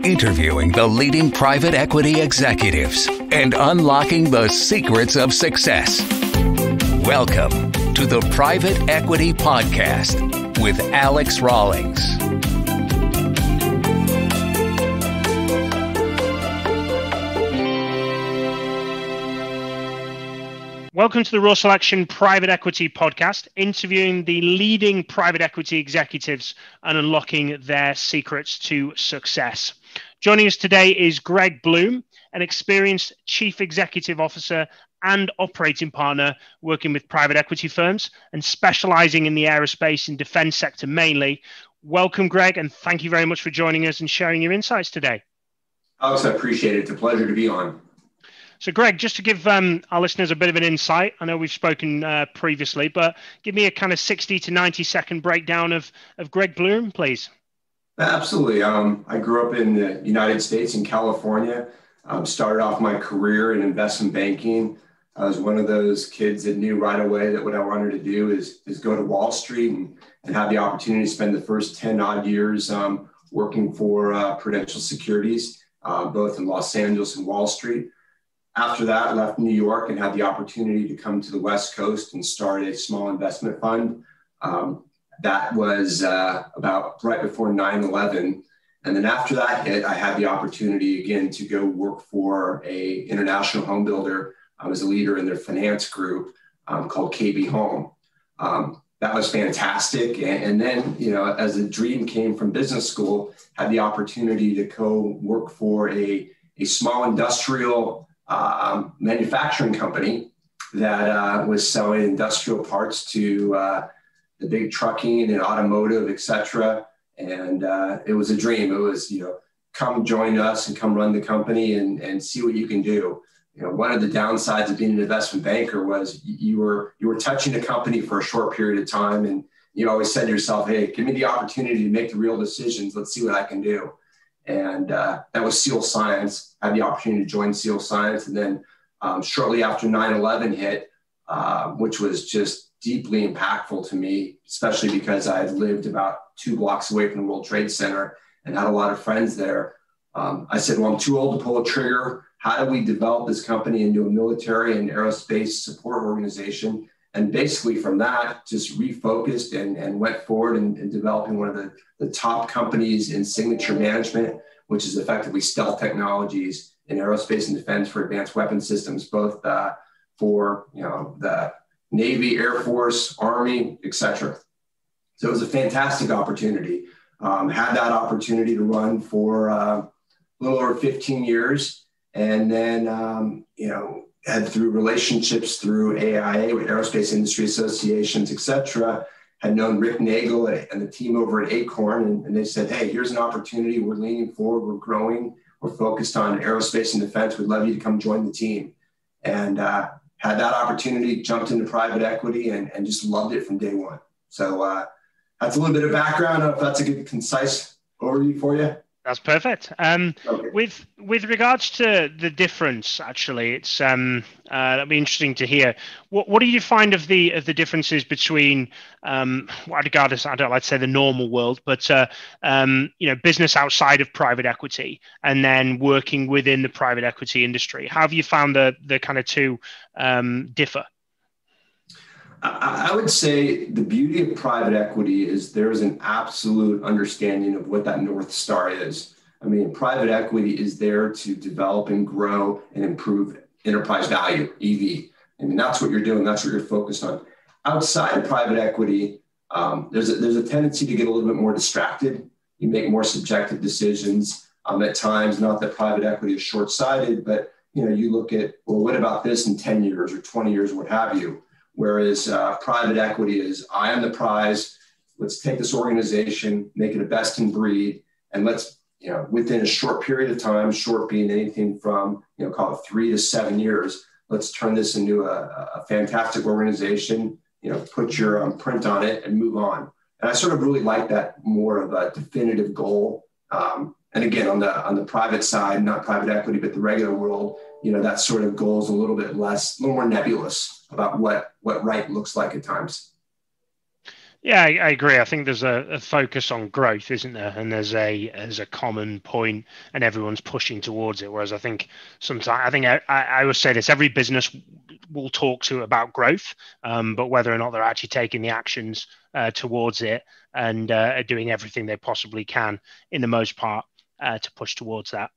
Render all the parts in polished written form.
interviewing the leading private equity executives and unlocking the secrets of success. Welcome to the Private Equity Podcast with Alex Rawlings. Welcome to the Raw Selection Private Equity Podcast, interviewing the leading private equity executives and unlocking their secrets to success. Joining us today is Greg Bloom, an experienced chief executive officer and operating partner working with private equity firms and specializing in the aerospace and defense sector mainly. Welcome, Greg, and thank you very much for joining us and sharing your insights today. Alex, I appreciate it. It's a pleasure to be on. So, Greg, just to give our listeners a bit of an insight, I know we've spoken previously, but give me a kind of 60 to 90 second breakdown of Greg Bloom, please. Absolutely. I grew up in the United States in California, started off my career in investment banking. I was one of those kids that knew right away that what I wanted to do is go to Wall Street and have the opportunity to spend the first 10 odd years working for Prudential Securities, both in Los Angeles and Wall Street. After that, I left New York and had the opportunity to come to the West Coast and start a small investment fund. That was about right before 9/11. And then after that hit, I had the opportunity again to go work for a international home builder. I was a leader in their finance group called KB Home. That was fantastic. And then, as a dream came from business school, had the opportunity to go work for a small industrial manufacturing company that was selling industrial parts to the big trucking and automotive, et cetera. And it was a dream. It was, come join us and come run the company and see what you can do. One of the downsides of being an investment banker was you were touching a company for a short period of time. And you always said to yourself, hey, give me the opportunity to make the real decisions. Let's see what I can do. And that was SEAL Science. I had the opportunity to join SEAL Science. And then shortly after 9/11 hit, which was just deeply impactful to me, especially because I had lived about 2 blocks away from the World Trade Center and had a lot of friends there. I said, well, I'm too old to pull a trigger. How do we develop this company into a military and aerospace support organization? And basically from that, just refocused and went forward in developing one of the top companies in signature management, which is effectively stealth technologies in aerospace and defense for advanced weapon systems, both for the Navy, Air Force, Army, et cetera. So it was a fantastic opportunity. Had that opportunity to run for a little over 15 years. And then, had through relationships through AIA with Aerospace Industry Associations, et cetera, had known Rick Nagel and the team over at Acorn. And they said, hey, here's an opportunity. We're leaning forward. We're growing. We're focused on aerospace and defense. We'd love you to come join the team. And had that opportunity, jumped into private equity and just loved it from day one. So that's a little bit of background. I don't know if that's a good, concise overview for you. That's perfect. Okay. With regards to the difference, actually, it's that'd be interesting to hear. What do you find of the differences between what I regard as, I don't like to say the normal world, but business outside of private equity and then working within the private equity industry? How have you found the kind of two differ? I would say the beauty of private equity is there's an absolute understanding of what that North Star is. I mean, private equity is there to develop and grow and improve enterprise value, EV. I mean, that's what you're doing. That's what you're focused on. Outside of private equity, there's a tendency to get a little bit more distracted. You make more subjective decisions at times, not that private equity is short-sighted, but you look at, well, what about this in 10 years or 20 years, what have you? Whereas private equity is, I am the prize. Let's take this organization, make it a best in breed, and let's, within a short period of time, short being anything from, call it 3 to 7 years, let's turn this into a fantastic organization, put your print on it and move on. And I sort of really like that more of a definitive goal. And again, on the private side, not private equity, but the regular world, that sort of goal is a little bit more nebulous about what right looks like at times. Yeah, I agree. I think there's a focus on growth, isn't there? And there's a common point, and everyone's pushing towards it. Whereas I think sometimes I always say this: every business will talk to about growth, but whether or not they're actually taking the actions towards it and are doing everything they possibly can, in the most part, to push towards that,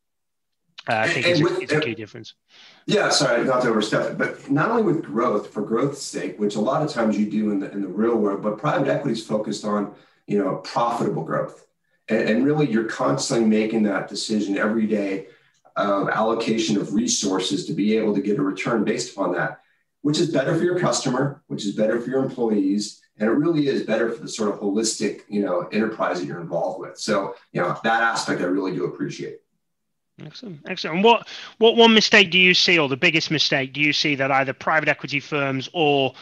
I think is a key difference. Yeah, sorry, not to overstep it, but not only with growth for growth's sake, which a lot of times you do in the real world, but private equity is focused on, profitable growth. And really you're constantly making that decision every day of allocation of resources to be able to get a return based upon that, which is better for your customer, which is better for your employees. And it really is better for the sort of holistic, enterprise that you're involved with. So, that aspect I really do appreciate. Excellent. And what one mistake do you see, or the biggest mistake do you see that either private equity firms or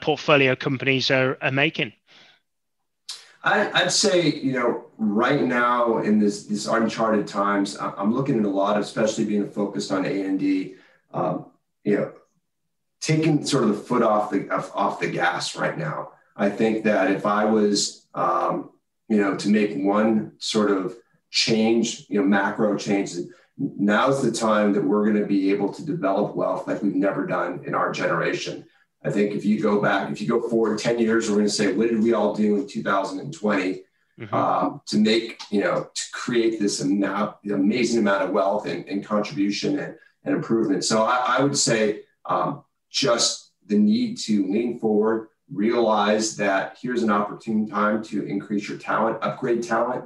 portfolio companies are making? I'd say, right now in this uncharted times, I'm looking at a lot, especially being focused on A&D, taking sort of the foot off the gas right now. I think that if I was, to make one sort of change, macro changes, now's the time that we're going to be able to develop wealth like we've never done in our generation. I think if you go forward 10 years, we're going to say, what did we all do in 2020 to make, to create this amazing amount of wealth and contribution and improvement. So I would say just the need to lean forward, realize that here's an opportune time to increase your talent, upgrade talent,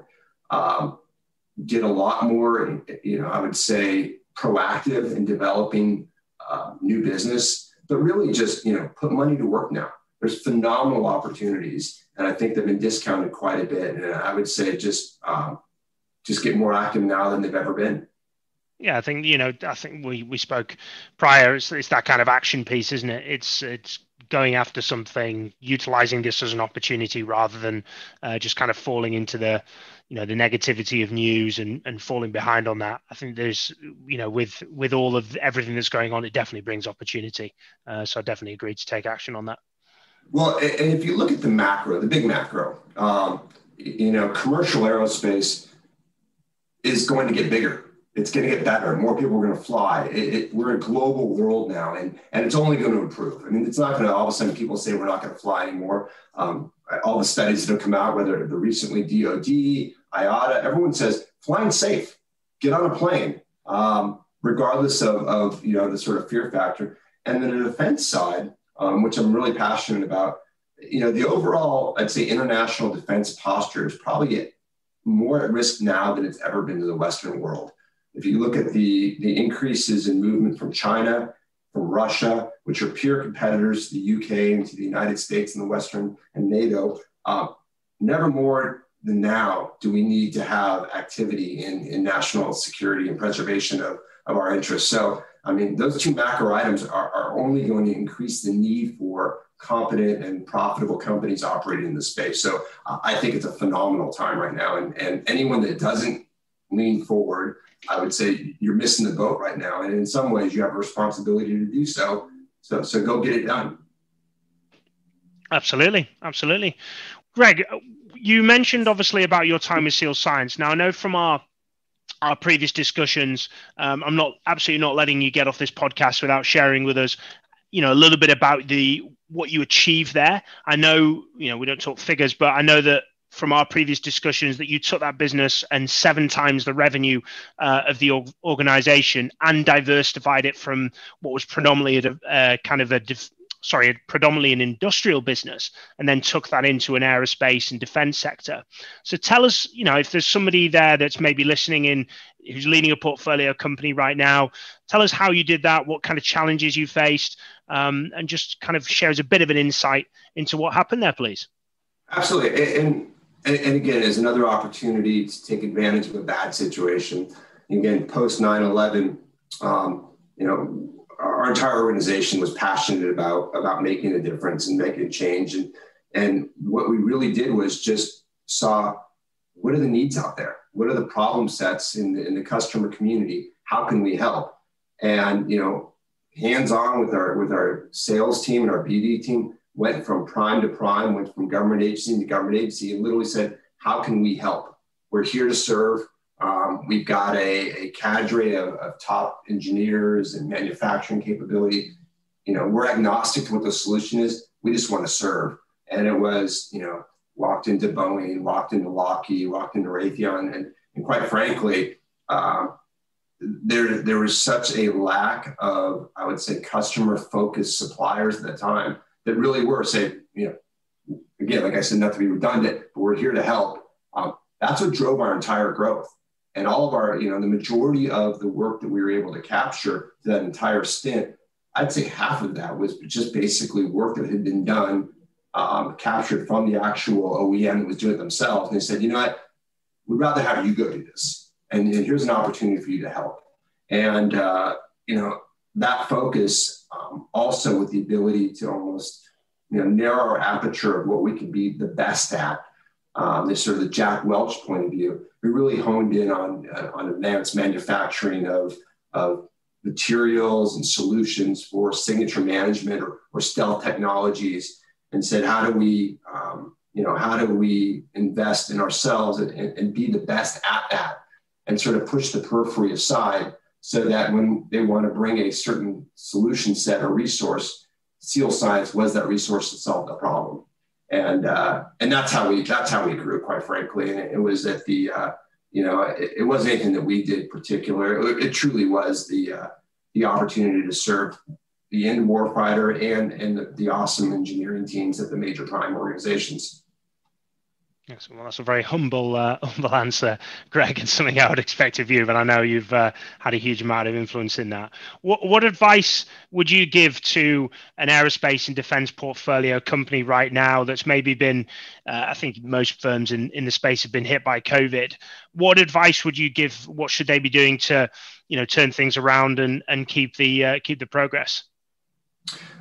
get a lot more, I would say proactive in developing new business, but really just, put money to work now. There's phenomenal opportunities, and I think they've been discounted quite a bit. And I would say just get more active now than they've ever been. Yeah, I think, we spoke prior. It's that kind of action piece, isn't it? It's going after something, utilizing this as an opportunity rather than just kind of falling into the negativity of news and falling behind on that. I think there's, with all of everything that's going on, it definitely brings opportunity. So I definitely agree to take action on that. Well, and if you look at the big macro, commercial aerospace is going to get bigger. It's going to get better. More people are going to fly. We're a global world now, and it's only going to improve. I mean, it's not going to all of a sudden people say we're not going to fly anymore. All the studies that have come out, whether the recently DOD, IATA, everyone says flying's safe. Get on a plane, regardless of the sort of fear factor. And then the defense side, which I'm really passionate about, the overall, I'd say, international defense posture is probably more at risk now than it's ever been to the Western world. If you look at the increases in movement from China, from Russia, which are peer competitors to the UK and to the United States and the Western and NATO, never more than now do we need to have activity in national security and preservation of our interests. So, I mean, those two macro items are only going to increase the need for competent and profitable companies operating in the space. So I think it's a phenomenal time right now. And anyone that doesn't lean forward, I would say you're missing the boat right now. And in some ways you have a responsibility to do so. So go get it done. Absolutely. Greg, you mentioned obviously about your time with SEAL Science. Now I know from our previous discussions, I'm absolutely not letting you get off this podcast without sharing with us, a little bit about what you achieved there. I know, we don't talk figures, but I know that from our previous discussions that you took that business and 7 times the revenue of the organization and diversified it from what was predominantly predominantly an industrial business, and then took that into an aerospace and defense sector. So tell us, if there's somebody there that's maybe listening in who's leading a portfolio company right now, tell us how you did that, what kind of challenges you faced, and just kind of share us a bit of an insight into what happened there, please. Absolutely. And again, as another opportunity to take advantage of a bad situation. Again, post 9/11, our entire organization was passionate about making a difference and making a change. And what we really did was just saw, what are the needs out there? What are the problem sets in the customer community? How can we help? And, hands-on with our sales team and our BD team, went from prime to prime, went from government agency to government agency, and literally said, how can we help? We're here to serve. We've got a cadre of top engineers and manufacturing capability. We're agnostic to what the solution is. We just want to serve. And it was, walked into Boeing, walked into Lockheed, walked into Raytheon. And quite frankly, there was such a lack of, I would say, customer-focused suppliers at the time that really were saying, again, like I said, not to be redundant, but we're here to help. That's what drove our entire growth. And all of our, the majority of the work that we were able to capture that entire stint, I'd say half of that was just basically work that had been done, captured from the actual OEM that was doing it themselves. And they said, you know what, we'd rather have you go do this. And here's an opportunity for you to help. And, that focus also with the ability to almost, narrow our aperture of what we could be the best at. This sort of the Jack Welch point of view, we really honed in on advanced manufacturing of materials and solutions for signature management or stealth technologies, and said, how do we invest in ourselves and be the best at that, and sort of push the periphery aside so that when they want to bring a certain solution set or resource, SEAL Science was that resource to solve the problem. And that's how we grew, quite frankly. And it was at the, it wasn't anything that we did particular. It truly was the opportunity to serve the end warfighter and the awesome engineering teams at the major prime organizations. Yes, well, that's a very humble answer, Greg, and something I would expect of you. But I know you've had a huge amount of influence in that. What advice would you give to an aerospace and defence portfolio company right now that's maybe been, I think most firms in the space have been hit by COVID? What advice would you give? What should they be doing to, turn things around and keep the progress?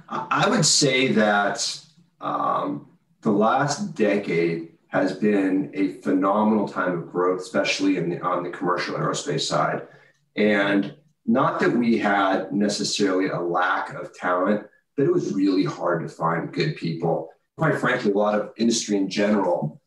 I would say that the last decade has been a phenomenal time of growth, especially on the commercial aerospace side. And not that we had necessarily a lack of talent, but it was really hard to find good people. Quite frankly, a lot of industry in general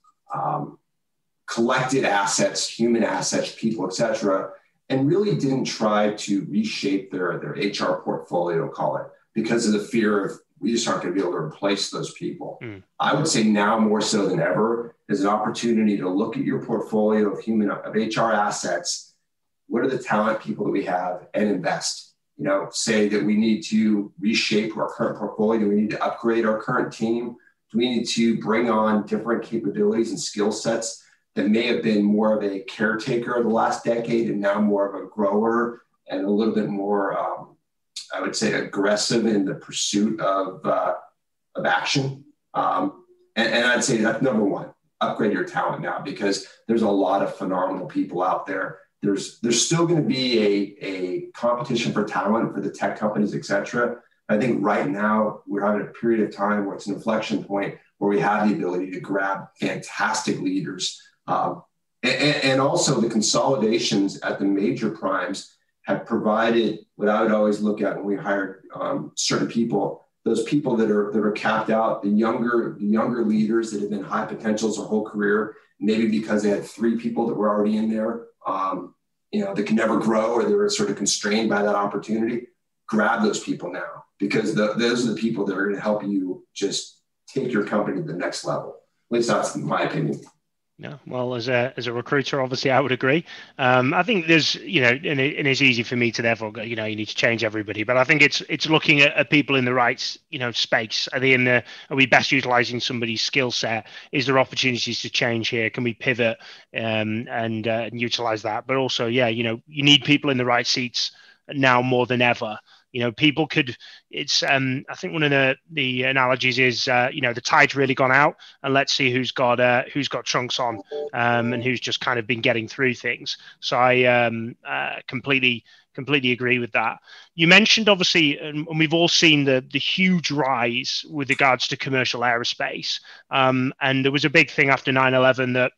collected assets, human assets, people, et cetera, and really didn't try to reshape their HR portfolio, call it, because of the fear of we just aren't going to be able to replace those people. I would say now more so than ever is an opportunity to look at your portfolio of HR assets. What are the talent people that we have, and invest? Say that we need to reshape our current portfolio. Do we need to upgrade our current team? Do we need to bring on different capabilities and skill sets that may have been more of a caretaker of the last decade and now more of a grower and a little bit more, I would say, aggressive in the pursuit of action. And I'd say that's number one, upgrade your talent now, because there's a lot of phenomenal people out there. There's still going to be a competition for talent for the tech companies, et cetera. I think right now we're having a period of time where it's an inflection point where we have the ability to grab fantastic leaders. And also the consolidations at the major primes have provided what I would always look at when we hired certain people, those people that are capped out, the younger leaders that have been high potentials their whole career, maybe because they had 3 people that were already in there, that can never grow, or they were sort of constrained by that opportunity. Grab those people now, because those are the people that are going to help you just take your company to the next level. At least that's my opinion. Yeah, well, as a recruiter, obviously, I would agree. I think there's, and it's easy for me to therefore go, you need to change everybody. But I think it's looking at people in the right, space. Are we best utilizing somebody's skill set? Is there opportunities to change here? Can we pivot and utilize that? But also, you need people in the right seats now more than ever. People could, I think one of the analogies is, the tide's really gone out, and let's see who's got trunks on, and who's just kind of been getting through things. So I completely agree with that. You mentioned, obviously, and we've all seen the huge rise with regards to commercial aerospace. And there was a big thing after 9/11 that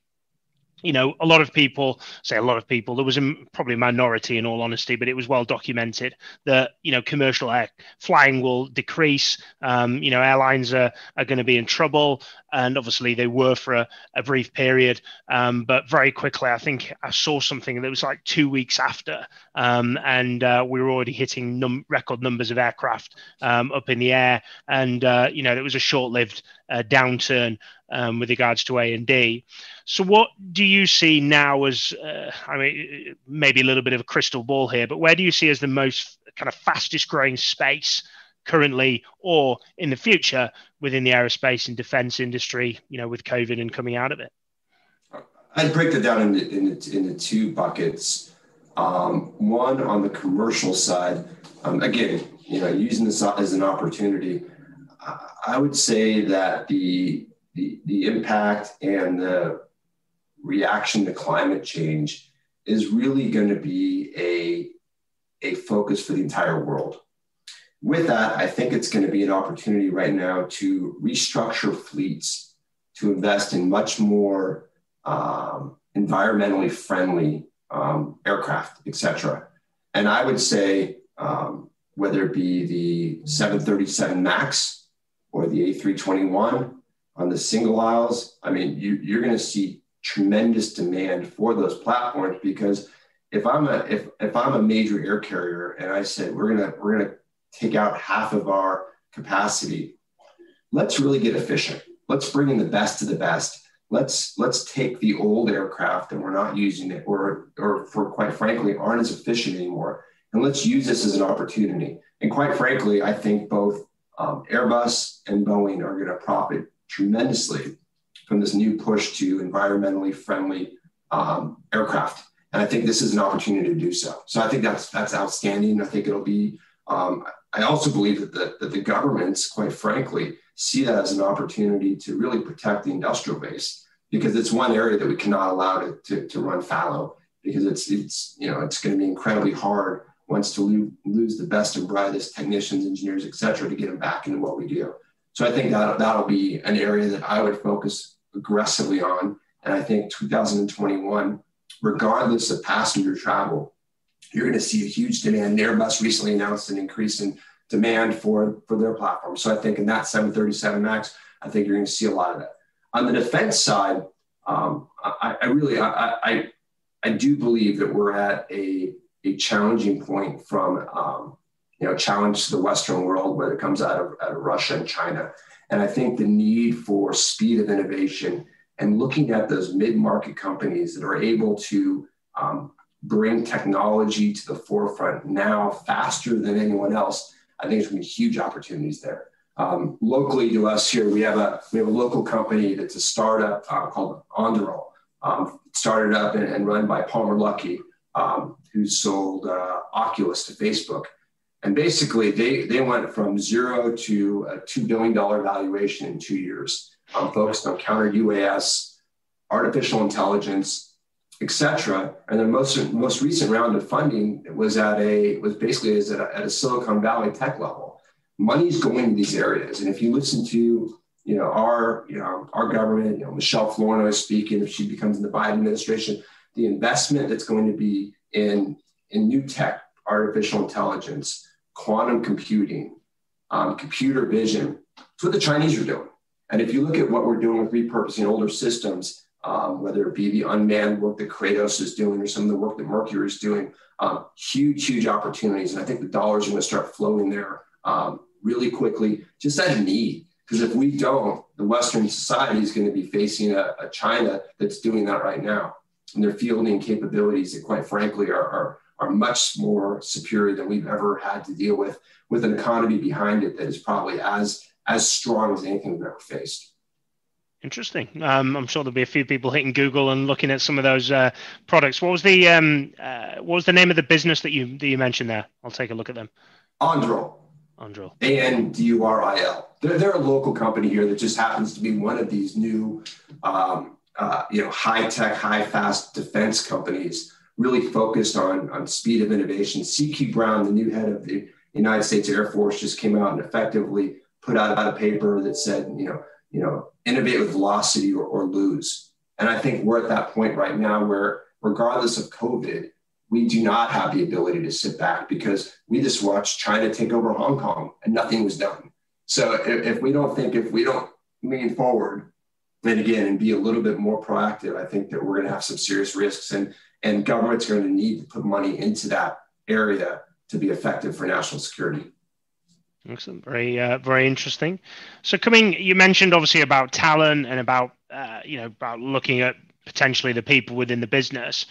a lot of people, there was probably a minority in all honesty, but it was well documented that, commercial air flying will decrease. Airlines are going to be in trouble. And obviously they were for a brief period. But very quickly, I think I saw something that was like 2 weeks after. And we were already hitting record numbers of aircraft up in the air. And, there was a short-lived downturn with regards to A&D. So what do you see now as, maybe a little bit of a crystal ball here, but where do you see as the most kind of fastest growing space currently or in the future within the aerospace and defense industry, with COVID and coming out of it? I'd break that down into two buckets. One on the commercial side, again, using this as an opportunity, I would say that the impact and the reaction to climate change is really going to be a focus for the entire world. With that, I think it's going to be an opportunity right now to restructure fleets to invest in much more environmentally friendly aircraft, et cetera. And I would say, whether it be the 737 MAX or the A321 on the single aisles, you're going to see tremendous demand for those platforms, because if I'm a major air carrier and I said we're gonna take out half of our capacity, let's really get efficient. Let's bring in the best of the best. Let's take the old aircraft that we're not using it or for quite frankly aren't as efficient anymore, and let's use this as an opportunity. And quite frankly, I think both Airbus and Boeing are going to profit tremendously from this new push to environmentally friendly aircraft. And I think this is an opportunity to do so. So I think that's outstanding. I think it'll be, I also believe that the governments, quite frankly, see that as an opportunity to really protect the industrial base, because it's one area that we cannot allow to run fallow, because it's going to be incredibly hard once to lose the best and brightest technicians, engineers, et cetera, to get them back into what we do. So I think that'll be an area that I would focus aggressively on. And I think 2021, regardless of passenger travel, you're going to see a huge demand. Airbus recently announced an increase in demand for their platform. So I think in that 737 MAX, I think you're going to see a lot of that. On the defense side, I do believe that we're at a challenging point from, challenge to the Western world, whether it comes out of Russia and China. And I think the need for speed of innovation and looking at those mid-market companies that are able to bring technology to the forefront now faster than anyone else, I think there's going to be huge opportunities there. Locally to us here, we have a local company that's a startup called Untitled, started up and run by Palmer Luckey, who sold Oculus to Facebook. And basically, they went from zero to a $2 billion valuation in 2 years, focused on counter UAS, artificial intelligence, et cetera. And the most recent round of funding was basically at a Silicon Valley tech level. Money's going to these areas, and if you listen to our government, Michelle Flournoy is speaking. If she becomes in the Biden administration, the investment that's going to be in new tech, artificial intelligence, quantum computing, computer vision. It's what the Chinese are doing. And if you look at what we're doing with repurposing older systems, whether it be the unmanned work that Kratos is doing or some of the work that Mercury is doing, huge opportunities. And I think the dollars are going to start flowing there really quickly, just out of need. Because if we don't, the Western society is going to be facing a China that's doing that right now. And their fielding capabilities that, quite frankly, are much more superior than we've ever had to deal with an economy behind it that is probably as strong as anything we've ever faced. Interesting. I'm sure there'll be a few people hitting Google and looking at some of those products. What was the name of the business that you mentioned there? I'll take a look at them. Anduril. Anduril. They're a local company here that just happens to be one of these new, high-tech, high-fast defense companies, really focused on speed of innovation. C.Q. Brown, the new head of the United States Air Force, just came out and effectively put out a paper that said, innovate with velocity or lose. And I think we're at that point right now where, regardless of COVID, we do not have the ability to sit back, because we just watched China take over Hong Kong and nothing was done. So if we don't lean forward, then again, and be a little bit more proactive, I think that we're going to have some serious risks, and government's going to need to put money into that area to be effective for national security. Excellent. Very interesting. So you mentioned obviously about talent and about looking at potentially the people within the business.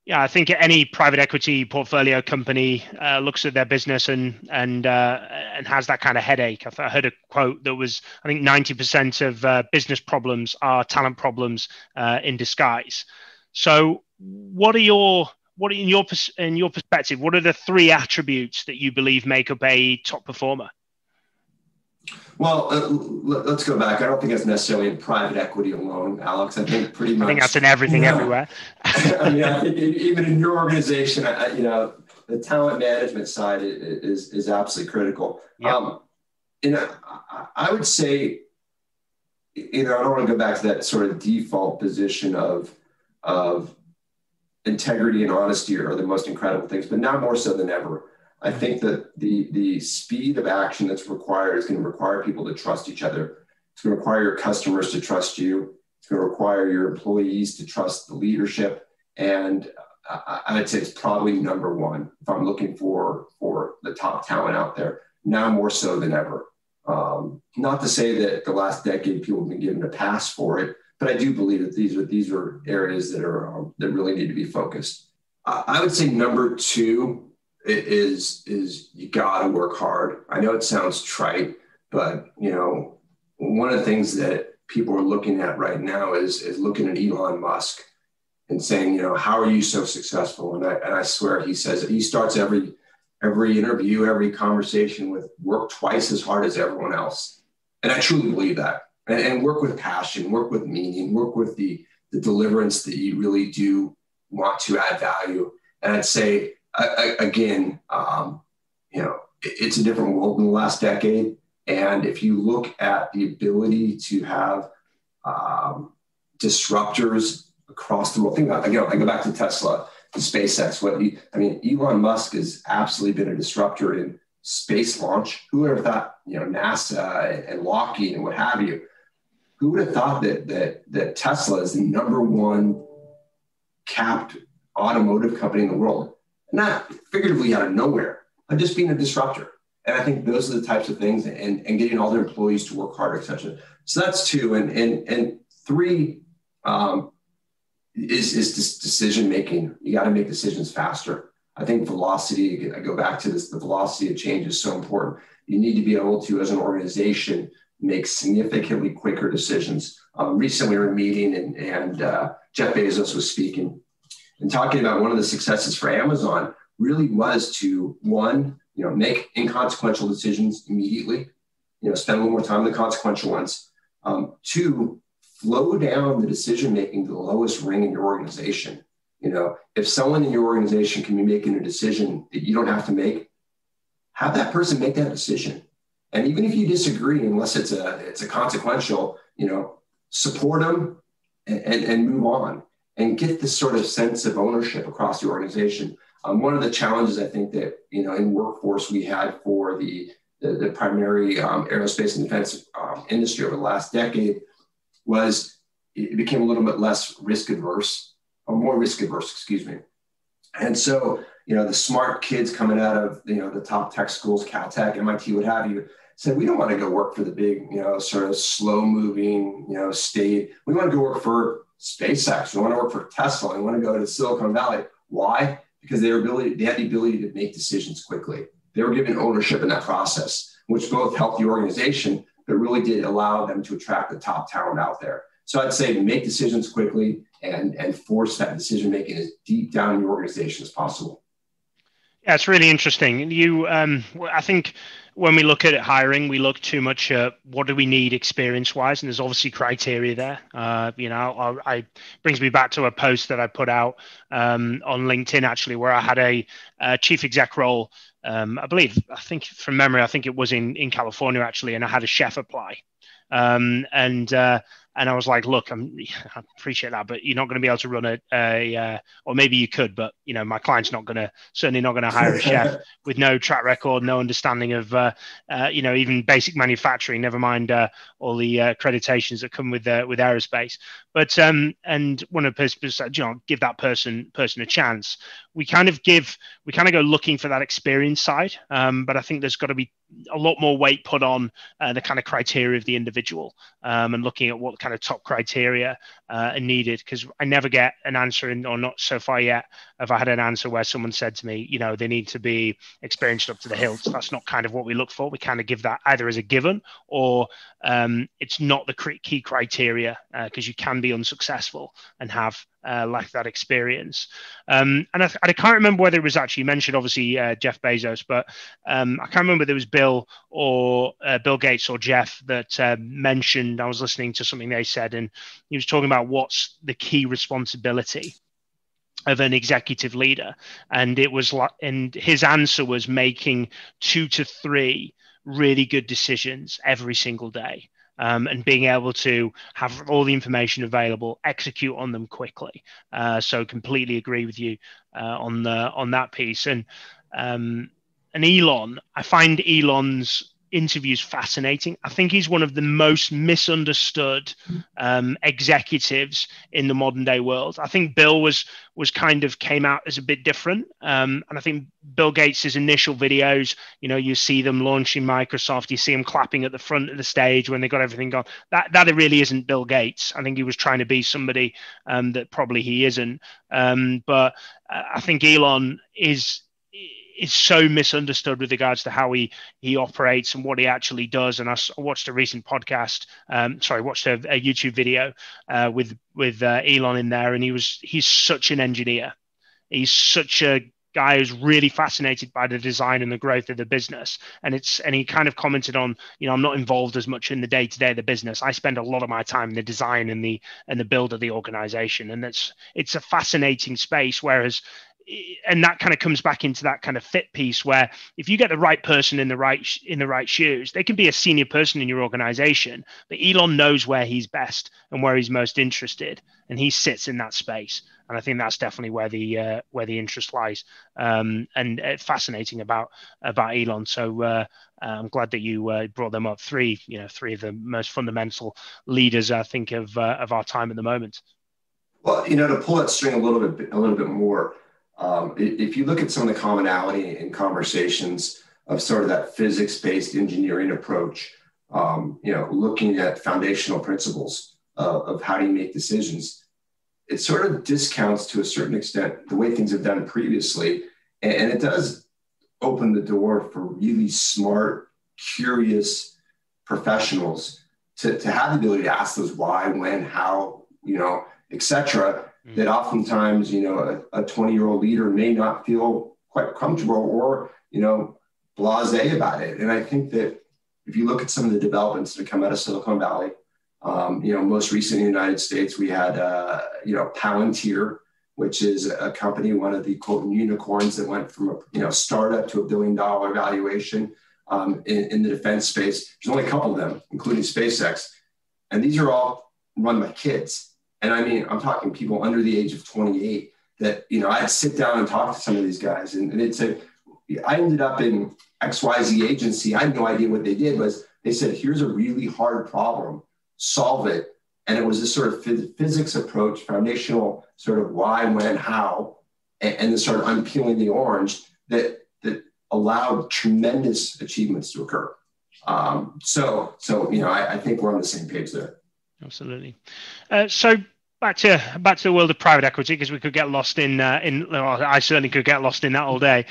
Yeah, I think any private equity portfolio company looks at their business and has that kind of headache. I heard a quote that was, I think 90% of business problems are talent problems in disguise. So in your perspective, what are the three attributes that you believe make up a top performer? Well, let's go back. I don't think that's necessarily in private equity alone, Alex. I think pretty much. I think that's in everything, everywhere. I mean, I think even in your organization, the talent management side is absolutely critical. Yep. I would say, I don't want to go back to that sort of default position of integrity and honesty are the most incredible things, but now more so than ever. I think that the speed of action that's required is going to require people to trust each other. It's going to require your customers to trust you. It's going to require your employees to trust the leadership. And I'd say it's probably number one if I'm looking for the top talent out there, now more so than ever. Not to say that the last decade people have been given a pass for it, but I do believe that these are areas that really need to be focused. I would say number two is you got to work hard. I know it sounds trite, but one of the things that people are looking at right now is looking at Elon Musk and saying, how are you so successful? And I swear he says he starts every interview, every conversation with work twice as hard as everyone else. And I truly believe that. And work with passion, work with meaning, work with the deliverance that you really do want to add value. And I'd say, again, it's a different world in the last decade. And if you look at the ability to have disruptors across the world, think about, I go back to Tesla, to SpaceX. Elon Musk has absolutely been a disruptor in space launch. Who would have thought, NASA and Lockheed and what have you? Who would have thought that Tesla is the number one capped automotive company in the world? Not figuratively out of nowhere, but just being a disruptor. And I think those are the types of things, and getting all their employees to work harder, et cetera. So that's two. And three is this decision making. You got to make decisions faster. I think velocity, I go back to this, the velocity of change is so important. You need to be able to, as an organization, make significantly quicker decisions. Recently, we were meeting and Jeff Bezos was speaking and talking about one of the successes for Amazon really was to, one, make inconsequential decisions immediately, spend a little more time on the consequential ones. Two, flow down the decision-making to the lowest ring in your organization. If someone in your organization can be making a decision that you don't have to make, have that person make that decision. And even if you disagree, unless it's a consequential, support them and move on and get this sort of sense of ownership across the organization. One of the challenges I think that, in workforce we had for the primary aerospace and defense industry over the last decade was it became a little bit less more risk adverse, excuse me. And so, the smart kids coming out of, the top tech schools, Caltech, MIT, what have you, said, we don't want to go work for the big, sort of slow moving, state. We want to go work for SpaceX. We want to work for Tesla. We want to go to Silicon Valley. Why? Because they had the ability to make decisions quickly. They were given ownership in that process, which both helped the organization, but really did allow them to attract the top talent out there. So I'd say make decisions quickly and force that decision-making as deep down in your organization as possible. Yeah, it's really interesting. I think when we look at hiring, we look too much at what do we need experience-wise, and there's obviously criteria there. I brings me back to a post that I put out on LinkedIn, actually, where I had a chief exec role. I think from memory, I think it was in California, actually, and I had a chef apply. And And I was like, look, I appreciate that, but you're not going to be able to run or maybe you could, but my client's certainly not going to hire a chef with no track record, no understanding of, even basic manufacturing, never mind all the accreditations that come with aerospace. But and one of the people said, give that person a chance. We kind of go looking for that experience side, but I think there's got to be a lot more weight put on the kind of criteria of the individual, and looking at what kind of top criteria are needed. Because I never get an answer or not so far yet have I had an answer where someone said to me, they need to be experienced up to the hilt. That's not kind of what we look for. We kind of give that either as a given or it's not the key criteria, because you can be unsuccessful and have lack that experience. And I can't remember whether it was actually mentioned, obviously Jeff Bezos, but I can't remember whether it was Bill Gates or Jeff that mentioned. I was listening to something they said, and he was talking about what's the key responsibility of an executive leader, and his answer was making 2 to 3 really good decisions every single day. And being able to have all the information available, execute on them quickly. So completely agree with you on that piece. And Elon, I find Elon's interviews fascinating. I think he's one of the most misunderstood executives in the modern day world. I think Bill was kind of came out as a bit different. And I think Bill Gates' initial videos, you see them launching Microsoft, you see him clapping at the front of the stage when they got everything gone. That it really isn't Bill Gates. I think he was trying to be somebody that probably he isn't. But I think Elon is so misunderstood with regards to how he operates and what he actually does. And I watched a recent watched a YouTube video with Elon in there, and he's such an engineer. He's such a guy who's really fascinated by the design and the growth of the business. And he kind of commented on, I'm not involved as much in the day-to-day of the business. I spend a lot of my time in the design and the build of the organization. And it's a fascinating space. Whereas, and that kind of comes back into that kind of fit piece where if you get the right person in the right shoes, they can be a senior person in your organization, but Elon knows where he's best and where he's most interested, and he sits in that space. And I think that's definitely where the interest lies. And fascinating about Elon. So I'm glad that you brought them up. Three of the most fundamental leaders, I think, of our time at the moment. Well, to pull that string a little bit more. If you look at some of the commonality in conversations of sort of that physics-based engineering approach, looking at foundational principles of how do you make decisions, it sort of discounts to a certain extent the way things have done previously. And it does open the door for really smart, curious professionals to have the ability to ask those why, when, how, et cetera. That oftentimes, a 20-year-old leader may not feel quite comfortable or, blasé about it. And I think that if you look at some of the developments that come out of Silicon Valley, most recently in the United States, we had, Palantir, which is a company, one of the quote unicorns that went from a startup to $1 billion valuation in the defense space. There's only a couple of them, including SpaceX. And these are all run by kids. And I mean, I'm talking people under the age of 28 that, I'd sit down and talk to some of these guys. And I ended up in XYZ agency. I had no idea what they did. Was they said, here's a really hard problem, solve it. And it was this sort of physics approach, foundational sort of why, when, how, and then sort of unpeeling the orange that allowed tremendous achievements to occur. So I think we're on the same page there. Absolutely. So back to the world of private equity, because we could get lost I certainly could get lost in that all day.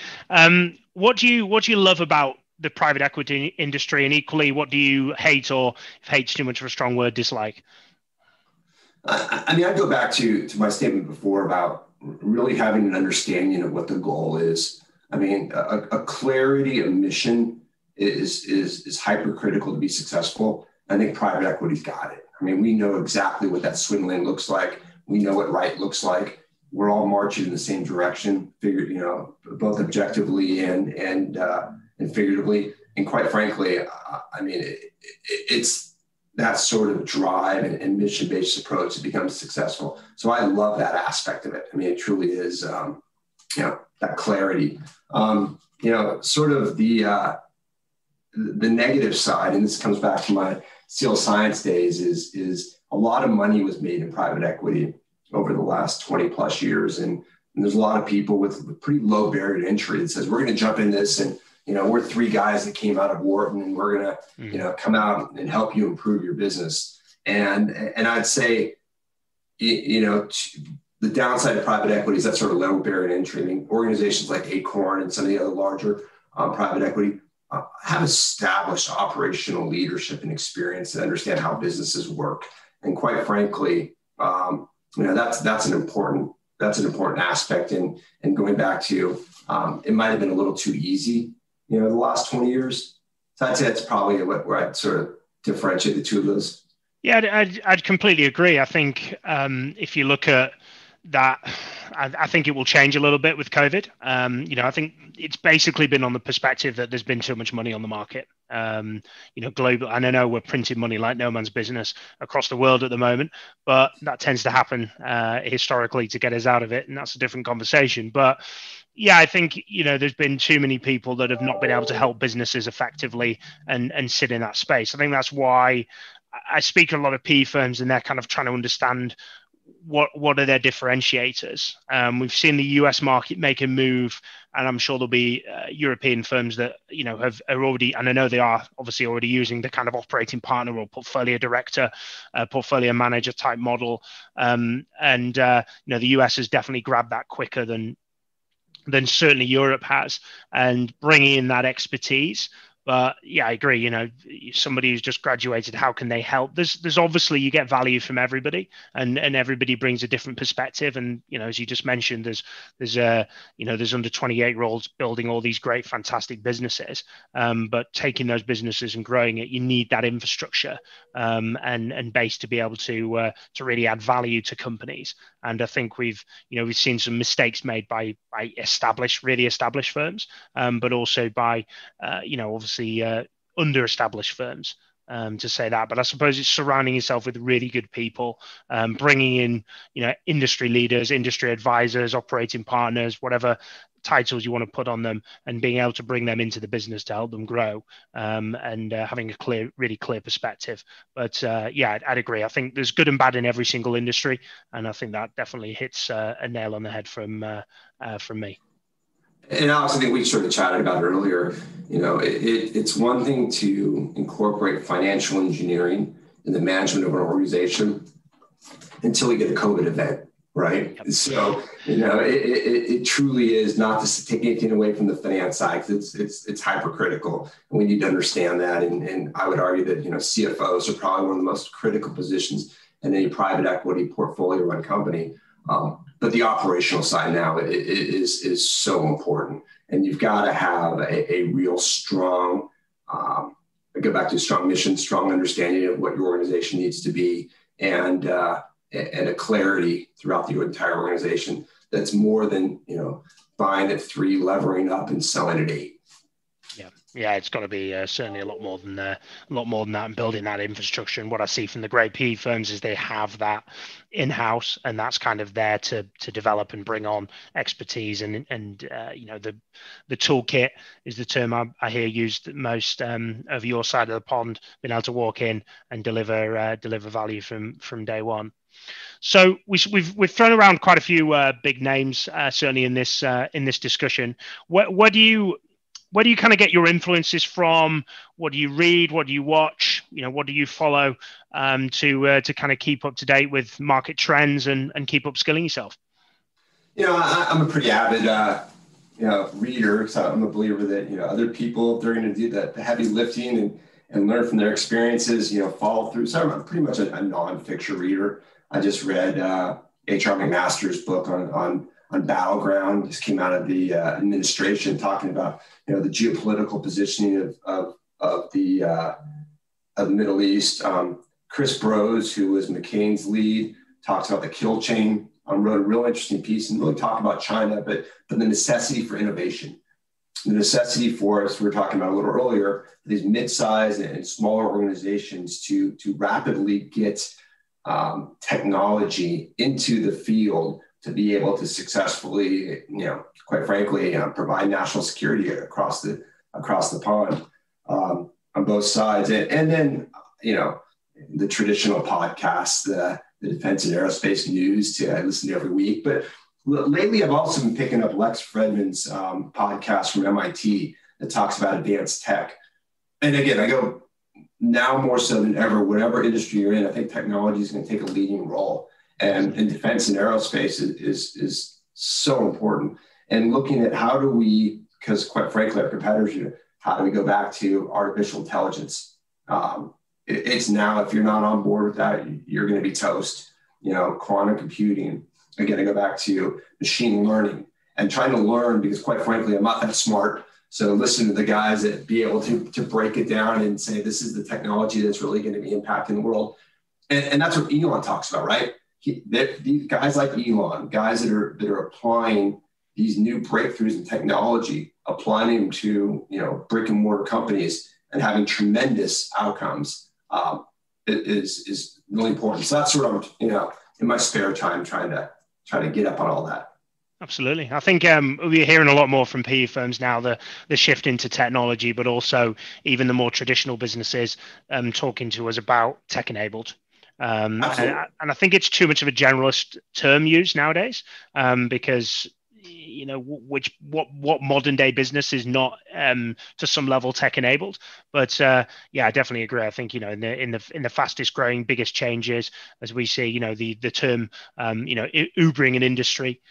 What do you love about the private equity industry, and equally, what do you hate, or if hate's too much of a strong word, dislike? I go back to my statement before about really having an understanding of what the goal is. I mean, a clarity of mission is hypercritical to be successful. I think private equity's got it. I mean, we know exactly what that swim lane looks like. We know what right looks like. We're all marching in the same direction, both objectively and figuratively. And quite frankly, it's that sort of drive and mission-based approach to become successful. So I love that aspect of it. I mean, it truly is, that clarity. Sort of the negative side, and this comes back to my SEAL science days, is a lot of money was made in private equity over the last 20 plus years. And there's a lot of people with pretty low barrier to entry that says, we're going to jump in this and, we're three guys that came out of Wharton and we're going to, come out and help you improve your business. And I'd say, the downside of private equity is that sort of low barrier to entry. I mean, organizations like Acorn and some of the other larger private equity have established operational leadership and experience and understand how businesses work. And quite frankly, that's an important aspect. And going back to, it might've been a little too easy, the last 20 years. So I'd say that's probably where I'd sort of differentiate the two of those. Yeah, I'd completely agree. I think if you look at that, I think it will change a little bit with COVID. I think it's basically been on the perspective that there's been too much money on the market. Global. And I know we're printing money like no man's business across the world at the moment, but that tends to happen historically to get us out of it, and that's a different conversation. But yeah, I think there's been too many people that have not been able to help businesses effectively and sit in that space. I think that's why I speak to a lot of PE firms, and they're kind of trying to understand what are their differentiators. We've seen the US market make a move, and I'm sure there'll be European firms that are already, and I know they are obviously already using the kind of operating partner or portfolio director, portfolio manager type model. The US has definitely grabbed that quicker than certainly Europe has, and bringing in that expertise. But yeah, I agree. Somebody who's just graduated, how can they help? There's obviously, you get value from everybody, and everybody brings a different perspective. And as you just mentioned, there's under 28-year-olds building all these great, fantastic businesses. But taking those businesses and growing it, you need that infrastructure and base to be able to really add value to companies. And I think we've seen some mistakes made by really established firms, but also by obviously under-established firms, to say that. But I suppose it's surrounding yourself with really good people, bringing in industry leaders, industry advisors, operating partners, whatever titles you want to put on them, and being able to bring them into the business to help them grow, and having a really clear perspective. But I'd agree. I think there's good and bad in every single industry, and I think that definitely hits a nail on the head from me. And Alex, I think we sort of chatted about it earlier. It's one thing to incorporate financial engineering in the management of an organization until we get a COVID event, right? Yep. So, it truly is not to take anything away from the finance side, because it's hypercritical, and we need to understand that. And I would argue that, CFOs are probably one of the most critical positions in any private equity portfolio run company. But the operational side now is so important, and you've got to have a real strong, I go back to strong mission, strong understanding of what your organization needs to be, and a clarity throughout the entire organization that's more than buying at 3, levering up, and selling at 8. Yeah, it's got to be certainly a lot more than that, and building that infrastructure. And what I see from the great PE firms is they have that in-house, and that's kind of there to develop and bring on expertise. And the toolkit is the term I hear used most of your side of the pond, being able to walk in and deliver value from day one. So we've thrown around quite a few big names, certainly in this discussion. Where do you kind of get your influences from? What do you read? What do you watch? What do you follow to kind of keep up to date with market trends and keep upskilling yourself? I'm a pretty avid reader. So I'm a believer that other people, they're going to do the heavy lifting and learn from their experiences. Follow through. So I'm pretty much a nonfiction reader. I just read H.R. McMaster's book on Battleground. Just came out of the administration, talking about the geopolitical positioning of the Middle East. Chris Brose, who was McCain's lead, talks about the kill chain. Wrote a real interesting piece and really talked about China, but the necessity for innovation. the necessity for us, we were talking about a little earlier, these mid-sized and smaller organizations to rapidly get technology into the field to be able to successfully, quite frankly, provide national security across the pond on both sides. And then, the traditional podcasts, the defense and aerospace news I listen to every week. But lately, I've also been picking up Lex Fredman's podcast from MIT that talks about advanced tech. And again, I go now more so than ever, whatever industry you're in, I think technology is going to take a leading role. And defense and aerospace is so important. And looking at how do we, because quite frankly, our competitors, how do we go back to artificial intelligence? It's now, if you're not on board with that, you're going to be toast. Quantum computing. Again, I go back to machine learning and trying to learn, because quite frankly, I'm not that smart. So listen to the guys that be able to break it down and say, this is the technology that's really going to be impacting the world. And that's what Elon talks about, right? These guys like Elon, guys that are applying these new breakthroughs in technology, applying them to, brick and mortar companies and having tremendous outcomes is really important. So that's sort of, in my spare time, trying to get up on all that. Absolutely. I think we're hearing a lot more from PE firms now, the shift into technology, but also even the more traditional businesses talking to us about tech-enabled. And I think it's too much of a generalist term used nowadays because what modern day business is not to some level tech enabled. But I definitely agree. I think in the fastest growing, biggest changes, as we see, the term Ubering an industry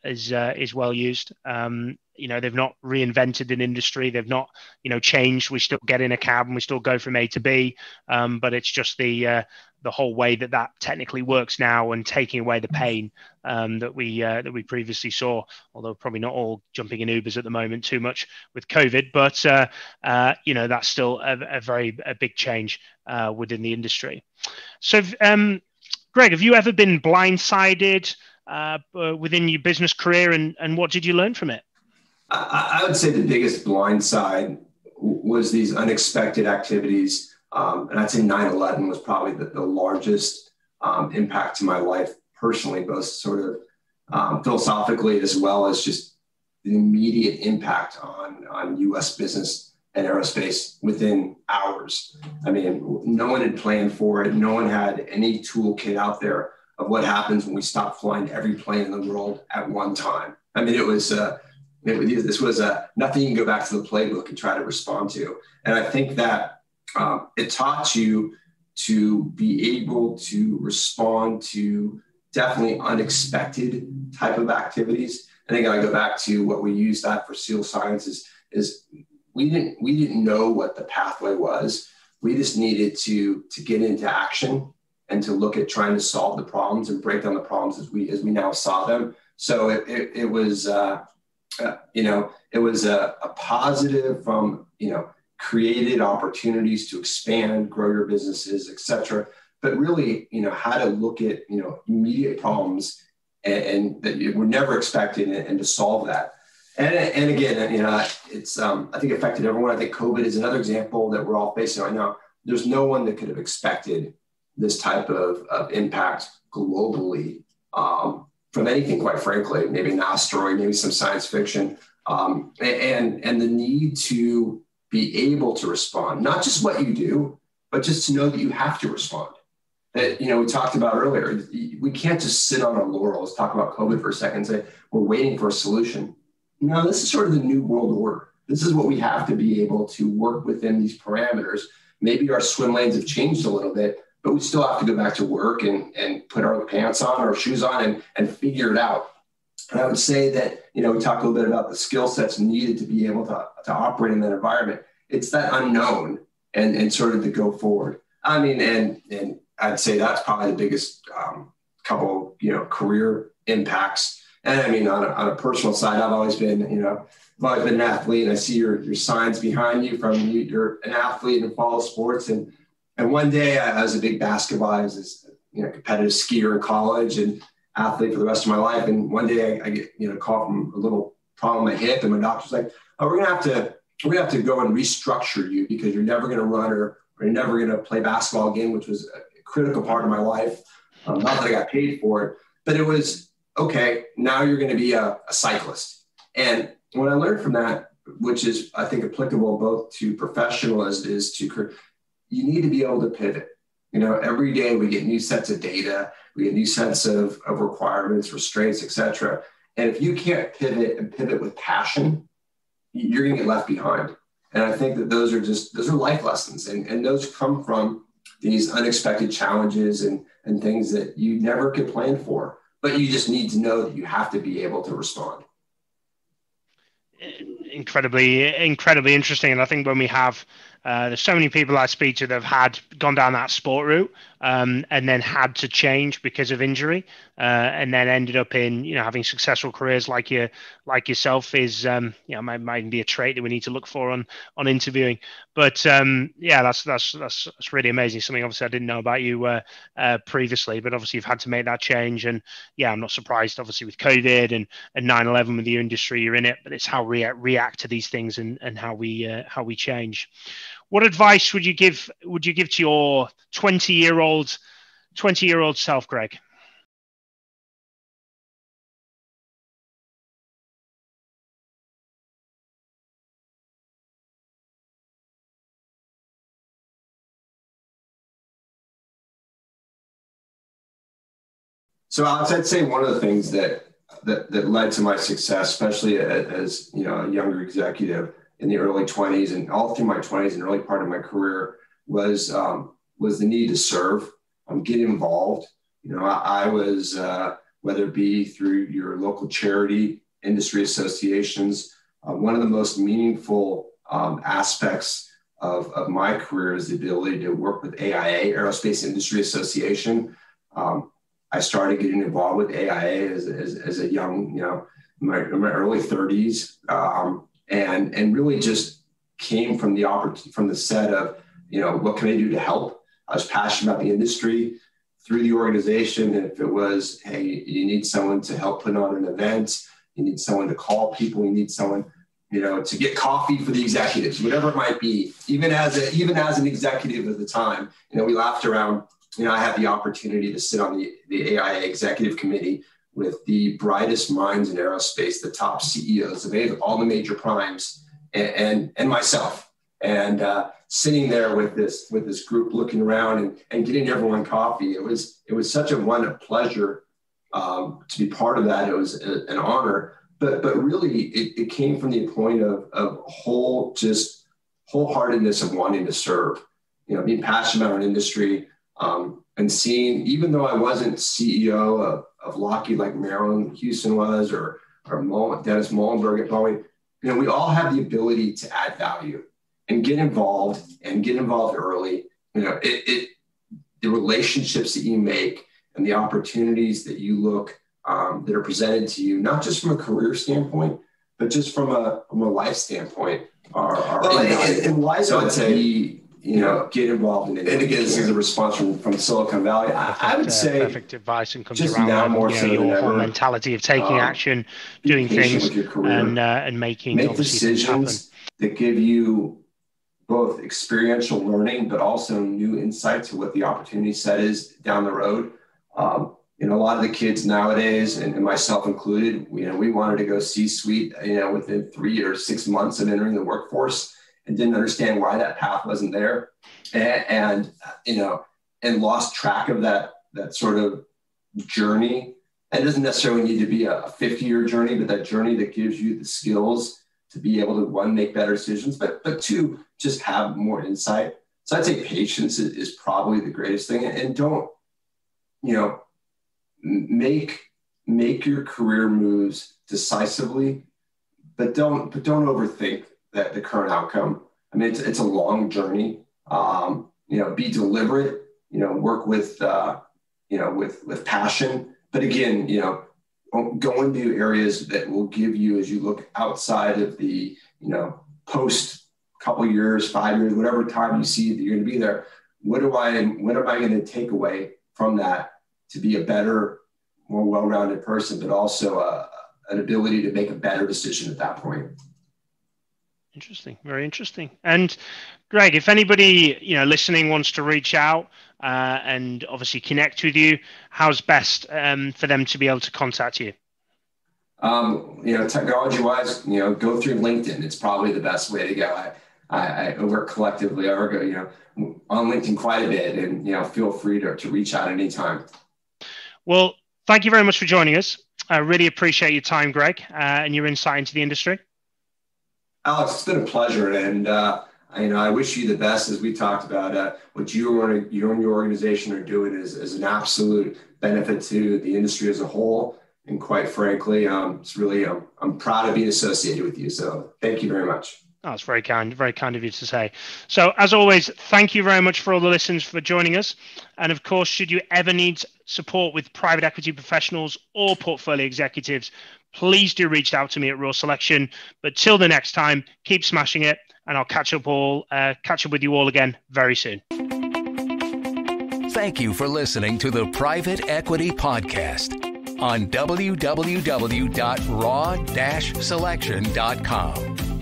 is well used. They've not reinvented an industry. They've not, changed. We still get in a cab and we still go from A to B. But it's just the whole way that technically works now, and taking away the pain that we previously saw. Although probably not all jumping in Ubers at the moment too much with COVID, but that's still a big change within the industry. So, Greg, have you ever been blindsided within your business career, and what did you learn from it? I would say the biggest blindside was these unexpected activities. And I'd say 9/11 was probably the largest impact to my life personally, both sort of philosophically as well as just the immediate impact on U.S. business and aerospace within hours. I mean, no one had planned for it. No one had any toolkit out there of what happens when we stop flying every plane in the world at one time. I mean, this was nothing you can go back to the playbook and try to respond to. And I think that it taught you to be able to respond to definitely unexpected type of activities. And again, I go back to what we use that for SEAL Science is we didn't know what the pathway was. We just needed to get into action and to look at trying to solve the problems and break down the problems as we now saw them. So it was a positive from created opportunities to expand, grow your businesses, et cetera. But really, how to look at, immediate problems and that you were never expected and to solve that. And again, it's, I think affected everyone. I think COVID is another example that we're all facing right now. There's no one that could have expected this type of impact globally from anything, quite frankly, maybe an asteroid, maybe some science fiction, and the need to be able to respond, not just what you do, but just to know that you have to respond. That, we talked about earlier, we can't just sit on our laurels, talk about COVID for a second and say, we're waiting for a solution. No, this is sort of the new world order. This is what we have to be able to work within these parameters. Maybe our swim lanes have changed a little bit, but we still have to go back to work and put our pants on, our shoes on and figure it out. And I would say that, we talked a little bit about the skill sets needed to be able to operate in that environment. It's that unknown and sort of to go forward. I mean, and I'd say that's probably the biggest couple, career impacts. And I mean, on a personal side, I've always been an athlete, and I see your signs behind you from you're an athlete and follow sports. And one day I was a big basketball, I was competitive skier in college and athlete for the rest of my life. And one day I get, a call from a little problem with my hip, and my doctor's like, oh, we're gonna have to go and restructure you because you're never gonna run or you're never gonna play basketball again, which was a critical part of my life. Not that I got paid for it, but it was, okay, now you're gonna be a cyclist. And what I learned from that, which is, I think, applicable both to professional as it is to career, you need to be able to pivot. Every day we get new sets of data, we get new sets of requirements, restraints, et cetera. And if you can't pivot and pivot with passion, you're going to get left behind. And I think that those are life lessons. And those come from these unexpected challenges and things that you never could plan for, but you just need to know that you have to be able to respond. Incredibly interesting. And I think when we have, there's so many people I speak to that have gone down that sport route and then had to change because of injury and then ended up in, having successful careers like yourself is, might be a trait that we need to look for on interviewing. But that's really amazing. Something obviously I didn't know about you previously, but obviously you've had to make that change. And yeah, I'm not surprised obviously with COVID and 9/11 with your industry, you're in it, but it's how we react to these things and how we change. What advice would you give to your 20-year-old self, Greg? So Alex, I'd say one of the things that led to my success, especially as a younger executive in the early 20s and all through my 20s and early part of my career, was the need to serve, get involved. I was, whether it be through your local charity, industry associations, one of the most meaningful aspects of my career is the ability to work with AIA, Aerospace Industry Association. I started getting involved with AIA as a young, in my early 30s, and really just came from the set of, what can I do to help? I was passionate about the industry through the organization. If it was, hey, you need someone to help put on an event, you need someone to call people, you need someone, to get coffee for the executives, whatever it might be. Even as an executive at the time, we laughed around. I had the opportunity to sit on the AIA executive committee with the brightest minds in aerospace, the top CEOs of all the major primes, and myself. And sitting there with this group, looking around and getting everyone coffee, it was such a pleasure to be part of that. It was an honor, but really it came from the point of wholeheartedness of wanting to serve. Being passionate about our industry. And seeing, even though I wasn't CEO of Lockheed like Marilyn Houston was, or Dennis Muhlenberg at Boeing, we all have the ability to add value and get involved early. The relationships that you make and the opportunities that you look that are presented to you, not just from a career standpoint, but just from a life standpoint, are and why so I'd say. Get involved in it. And again, this is a response from Silicon Valley. I would say perfect advice and comes just around now more so your than whole ever, mentality of taking action, doing things with your career, and making make decisions that give you both experiential learning, but also new insight to what the opportunity set is down the road. A lot of the kids nowadays, and myself included, we wanted to go C-suite, within 3 or 6 months of entering the workforce, and didn't understand why that path wasn't there, and lost track of that sort of journey. And it doesn't necessarily need to be a 50-year journey, but that journey that gives you the skills to be able to, one, make better decisions, but two, just have more insight. So I'd say patience is probably the greatest thing, and don't, make your career moves decisively, but don't overthink the current outcome. I mean, it's a long journey. Be deliberate. Work with passion. But again, go into areas that will give you, as you look outside of the post couple years, 5 years, whatever time you see that you're going to be there. What am I going to take away from that to be a better, more well-rounded person, but also a an ability to make a better decision at that point. Interesting, very interesting. And Greg, if anybody listening wants to reach out and obviously connect with you, how's best for them to be able to contact you? Technology-wise, go through LinkedIn. It's probably the best way to go. I work collectively. I work, on LinkedIn quite a bit, and feel free to reach out anytime. Well, thank you very much for joining us. I really appreciate your time, Greg, and your insight into the industry. Alex, it's been a pleasure, and I wish you the best. As we talked about, what you and your organization are doing is an absolute benefit to the industry as a whole. And quite frankly, it's really I'm proud of being associated with you. So thank you very much. Oh, that's very kind of you to say. So as always, thank you very much for all the listeners for joining us. And of course, should you ever need support with private equity professionals or portfolio executives, please do reach out to me at Raw Selection. But till the next time, keep smashing it, and I'll catch up with you all again very soon. Thank you for listening to the Private Equity Podcast on www.raw-selection.com.